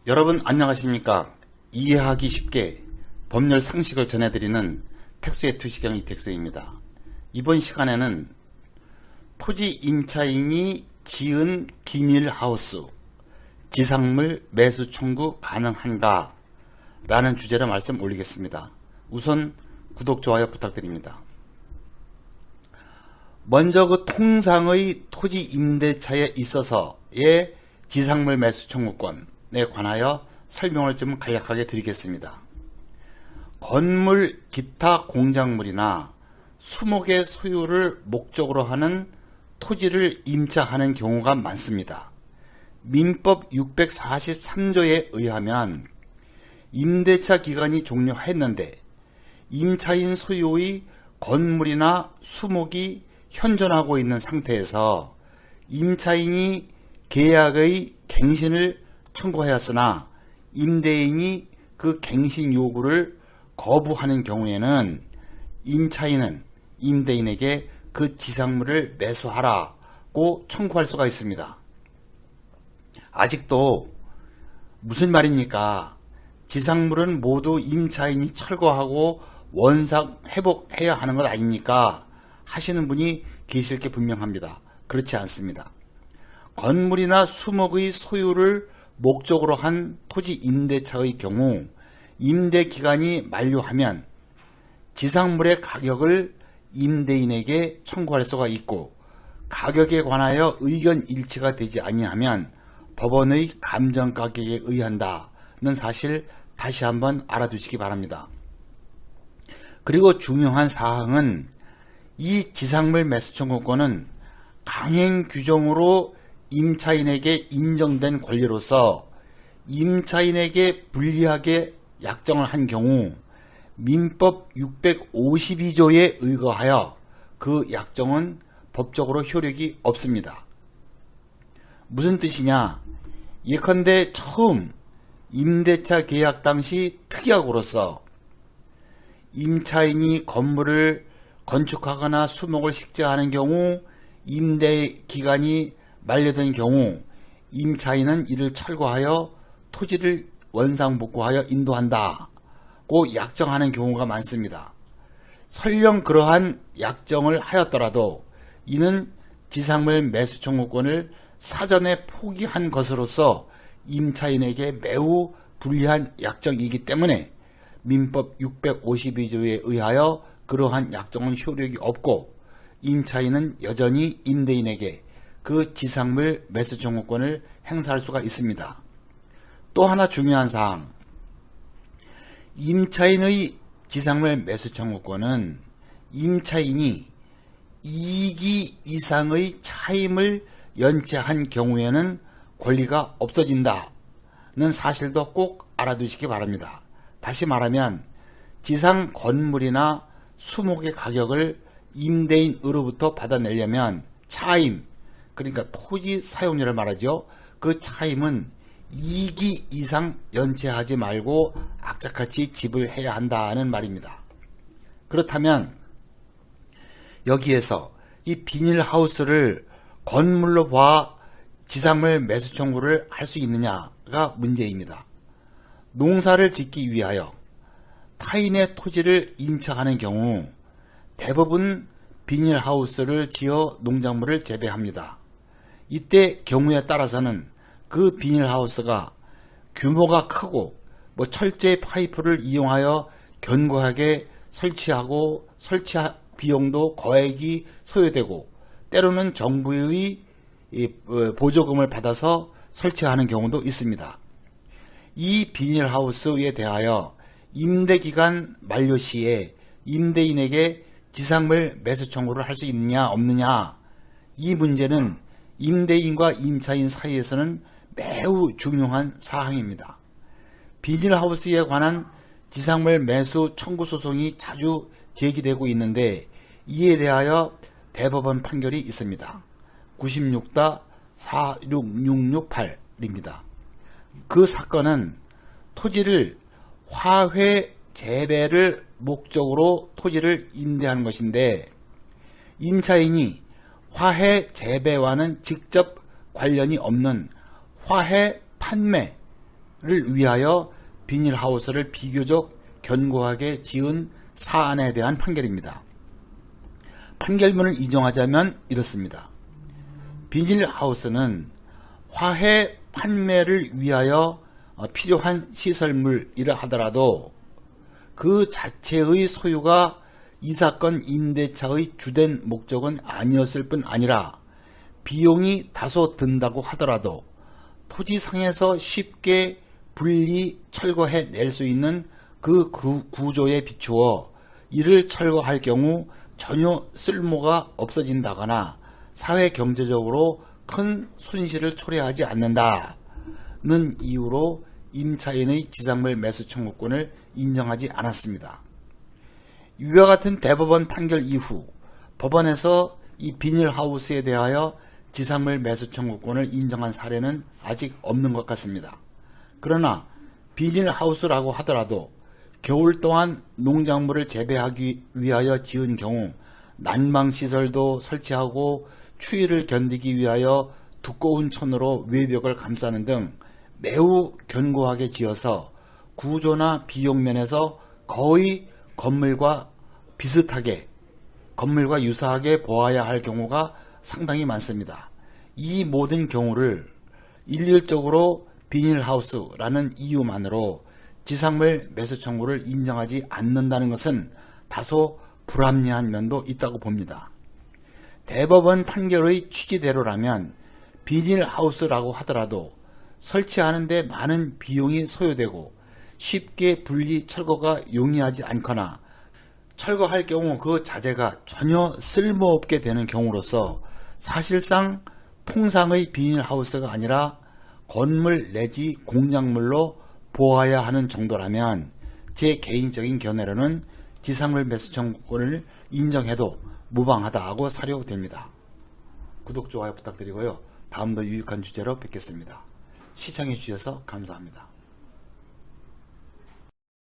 여러분 안녕하십니까? 이해하기 쉽게 법률 상식을 전해드리는 택수의 투시경 이택수입니다. 이번 시간에는 토지 임차인이 지은 비닐하우스 지상물 매수 청구 가능한가? 라는 주제로 말씀 올리겠습니다. 우선 구독, 좋아요 부탁드립니다. 먼저 그 통상의 토지 임대차에 있어서의 지상물 매수 청구권에 관하여 설명을 좀 간략하게 드리겠습니다. 건물, 기타 공작물이나 수목의 소유를 목적으로 하는 토지를 임차하는 경우가 많습니다. 민법 643조에 의하면 임대차 기간이 종료했는데 임차인 소유의 건물이나 수목이 현존하고 있는 상태에서 임차인이 계약의 갱신을 청구하였으나 임대인이 그 갱신 요구를 거부하는 경우에는 임차인은 임대인에게 그 지상물을 매수하라고 청구할 수가 있습니다. 아직도 무슨 말입니까? 지상물은 모두 임차인이 철거하고 원상 회복해야 하는 것 아닙니까? 하시는 분이 계실 게 분명합니다. 그렇지 않습니다. 건물이나 수목의 소유를 목적으로 한 토지 임대차의 경우 임대 기간이 만료하면 지상물의 가격을 임대인에게 청구할 수가 있고, 가격에 관하여 의견 일치가 되지 아니하면 법원의 감정 가격에 의한다는 사실 다시 한번 알아두시기 바랍니다. 그리고 중요한 사항은 이 지상물 매수 청구권은 강행 규정으로 임차인에게 인정된 권리로서 임차인에게 불리하게 약정을 한 경우 민법 652조에 의거하여 그 약정은 법적으로 효력이 없습니다. 무슨 뜻이냐? 예컨대 처음 임대차 계약 당시 특약으로서 임차인이 건물을 건축하거나 수목을 식재하는 경우 임대 기간이 만료된 경우 임차인은 이를 철거하여 토지를 원상복구하여 인도한다고 약정하는 경우가 많습니다. 설령 그러한 약정을 하였더라도 이는 지상물 매수 청구권을 사전에 포기한 것으로서 임차인에게 매우 불리한 약정이기 때문에 민법 652조에 의하여 그러한 약정은 효력이 없고 임차인은 여전히 임대인에게 그 지상물 매수 청구권을 행사할 수가 있습니다. 또 하나 중요한 사항, 임차인의 지상물 매수 청구권은 임차인이 2기 이상의 차임을 연체한 경우에는 권리가 없어진다는 사실도 꼭 알아두시기 바랍니다. 다시 말하면 지상 건물이나 수목의 가격을 임대인으로부터 받아내려면 차임, 그러니까 토지 사용료를 말하죠. 그 차임은 2기 이상 연체하지 말고 악착같이 지불해야 한다는 말입니다. 그렇다면 여기에서 이 비닐하우스를 건물로 봐 지상물 매수 청구를 할 수 있느냐가 문제입니다. 농사를 짓기 위하여 타인의 토지를 임차하는 경우 대부분 비닐하우스를 지어 농작물을 재배합니다. 이때 경우에 따라서는 그 비닐하우스가 규모가 크고 철제 파이프를 이용하여 견고하게 설치하고 설치 비용도 거액이 소요되고 때로는 정부의 보조금을 받아서 설치하는 경우도 있습니다. 이 비닐하우스에 대하여 임대기간 만료 시에 임대인에게 지상물 매수 청구를 할 수 있느냐 없느냐, 이 문제는 임대인과 임차인 사이에서는 매우 중요한 사항입니다. 비닐하우스에 관한 지상물 매수 청구 소송이 자주 제기되고 있는데 이에 대하여 대법원 판결이 있습니다. 96-46668입니다. 그 사건은 토지를 화훼 재배를 목적으로 토지를 임대하는 것인데 임차인이 화훼 재배와는 직접 관련이 없는 화훼 판매 위하여 비닐하우스를 비교적 견고하게 지은 사안에 대한 판결입니다. 판결문을 인용하자면 이렇습니다. 비닐하우스는 화훼 판매를 위하여 필요한 시설물이라 하더라도 그 자체의 소유가 이 사건 임대차의 주된 목적은 아니었을 뿐 아니라 비용이 다소 든다고 하더라도 토지상에서 쉽게 분리 철거해 낼 수 있는 그 구조에 비추어 이를 철거할 경우 전혀 쓸모가 없어진다거나 사회 경제적으로 큰 손실을 초래하지 않는다는 이유로 임차인의 지상물 매수 청구권을 인정하지 않았습니다. 이와 같은 대법원 판결 이후 법원에서 이 비닐하우스에 대하여 지상물 매수 청구권을 인정한 사례는 아직 없는 것 같습니다. 그러나 비닐하우스라고 하더라도 겨울 동안 농작물을 재배하기 위하여 지은 경우 난방시설도 설치하고 추위를 견디기 위하여 두꺼운 천으로 외벽을 감싸는 등 매우 견고하게 지어서 구조나 비용 면에서 거의 건물과 유사하게 보아야 할 경우가 상당히 많습니다. 이 모든 경우를 일률적으로 비닐하우스라는 이유만으로 지상물 매수 청구를 인정하지 않는다는 것은 다소 불합리한 면도 있다고 봅니다. 대법원 판결의 취지대로라면 비닐하우스라고 하더라도 설치하는 데 많은 비용이 소요되고 쉽게 분리 철거가 용이하지 않거나 철거할 경우 그 자재가 전혀 쓸모없게 되는 경우로서 사실상 통상의 비닐하우스가 아니라 건물 내지 공작물로 보아야 하는 정도라면 제 개인적인 견해로는 지상물 매수 청구권을 인정해도 무방하다고 사료됩니다. 구독, 좋아요 부탁드리고요. 다음도 유익한 주제로 뵙겠습니다. 시청해 주셔서 감사합니다.